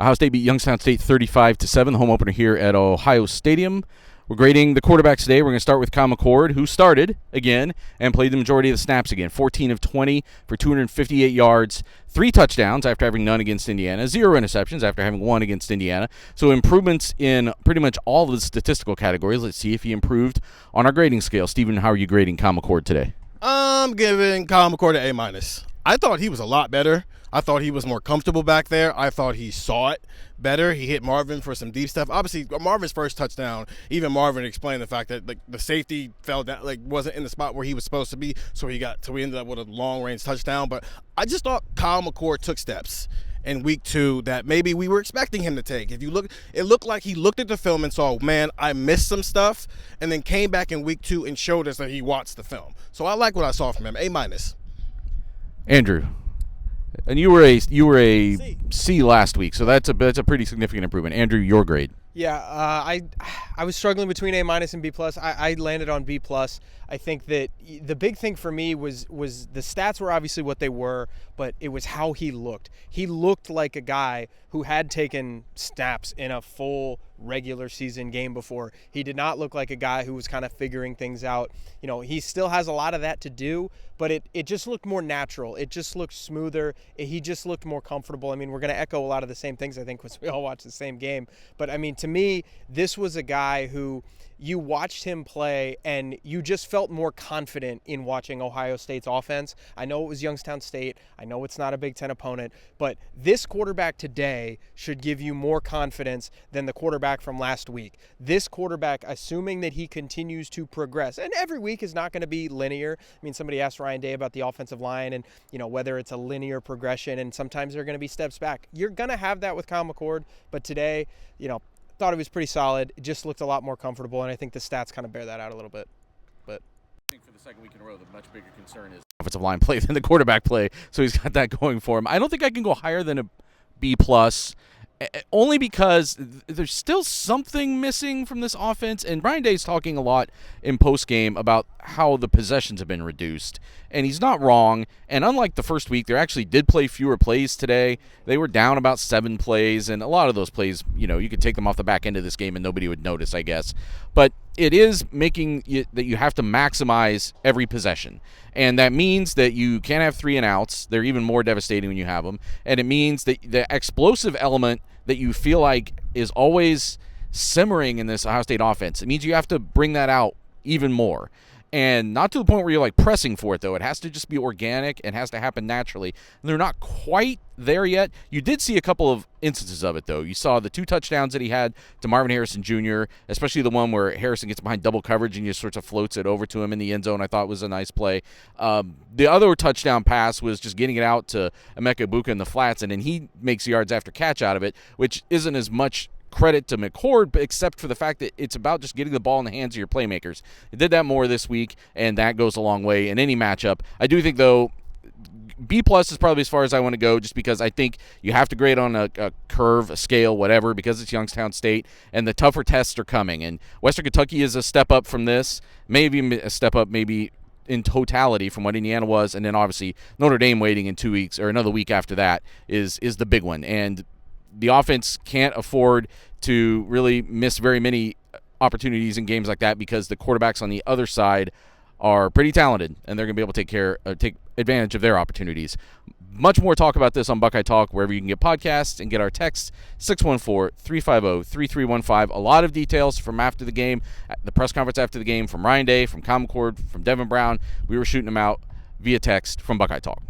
Ohio State beat Youngstown State 35-7, the home opener here at Ohio Stadium. We're grading the quarterbacks today. We're going to start with Kyle McCord, who started again and played the majority of the snaps again. 14 of 20 for 258 yards, 3 touchdowns after having none against Indiana, 0 interceptions after having 1 against Indiana. So improvements in pretty much all of the statistical categories. Let's see if he improved on our grading scale. Steven, how are you grading Kyle McCord today? I'm giving Kyle McCord an A-. I thought he was a lot better. I thought he was more comfortable back there. I thought he saw it better. He hit Marvin for some deep stuff. Obviously, Marvin's first touchdown, even Marvin explained the fact that the safety fell down, wasn't in the spot where he was supposed to be, so we ended up with a long-range touchdown. But I just thought Kyle McCord took steps in week 2 that maybe we were expecting him to take. If you look, it looked like he looked at the film and saw, man, I missed some stuff, and then came back in week 2 and showed us that he watched the film. So I like what I saw from him. A-. Andrew, and you were a C last week, so that's a pretty significant improvement. Andrew, your grade? Yeah, I was struggling between A- and B+. I landed on B+. I think that the big thing for me was the stats were obviously what they were, but it was how he looked. He looked like a guy who had taken snaps in a full regular season game before. He did not look like a guy who was kind of figuring things out. You know, he still has a lot of that to do, but it just looked more natural. It just looked smoother. He just looked more comfortable. I mean, we're going to echo a lot of the same things, I think, because we all watched the same game. But, I mean, to me, this was a guy who you watched him play and you just felt more confident in watching Ohio State's offense. I know it was Youngstown State. I know it's not a Big Ten opponent, but this quarterback today should give you more confidence than the quarterback from last week. This quarterback, assuming that he continues to progress, and every week is not going to be linear. I mean, somebody asked Ryan Day about the offensive line and, you know, whether it's a linear progression, and sometimes they're going to be steps back. You're going to have that with Kyle McCord, but today, you know, thought it was pretty solid. It just looked a lot more comfortable, and I think the stats kind of bear that out a little bit. But I think for the second week in a row, the much bigger concern is offensive line play than the quarterback play, so he's got that going for him. I don't think I can go higher than a B+, only because there's still something missing from this offense, and Ryan Day's talking a lot in postgame about how the possessions have been reduced, and he's not wrong. And unlike the first week, they actually did play fewer plays today. They were down about 7 plays, and a lot of those plays, you know, you could take them off the back end of this game and nobody would notice, I guess. But it is making it that you have to maximize every possession, and that means that you can't have 3 and outs. They're even more devastating when you have them, and it means that the explosive element that you feel like is always simmering in this Ohio State offense, it means you have to bring that out even more. And not to the point where you're like pressing for it, though. It has to just be organic and has to happen naturally. And they're not quite there yet. You did see a couple of instances of it, though. You saw the 2 touchdowns that he had to Marvin Harrison Jr., especially the one where Harrison gets behind double coverage and just sort of floats it over to him in the end zone. I thought was a nice play. The other touchdown pass was just getting it out to Emeka Egbuka in the flats, and then he makes yards after catch out of it, which isn't as much credit to McCord, but except for the fact that it's about just getting the ball in the hands of your playmakers. They did that more this week, and that goes a long way in any matchup. I do think, though, B+ is probably as far as I want to go, just because I think you have to grade on a curve, a scale, whatever, because it's Youngstown State, and the tougher tests are coming. And Western Kentucky is a step up from this, maybe a step up maybe in totality from what Indiana was, and then obviously Notre Dame waiting in 2 weeks or another week after that is the big one. And the offense can't afford to really miss very many opportunities in games like that, because the quarterbacks on the other side are pretty talented, and they're going to be able to take advantage of their opportunities. Much more talk about this on Buckeye Talk, wherever you can get podcasts, and get our text, 614-350-3315. A lot of details from after the game, the press conference after the game, from Ryan Day, from Kyle McCord, from Devin Brown. We were shooting them out via text from Buckeye Talk.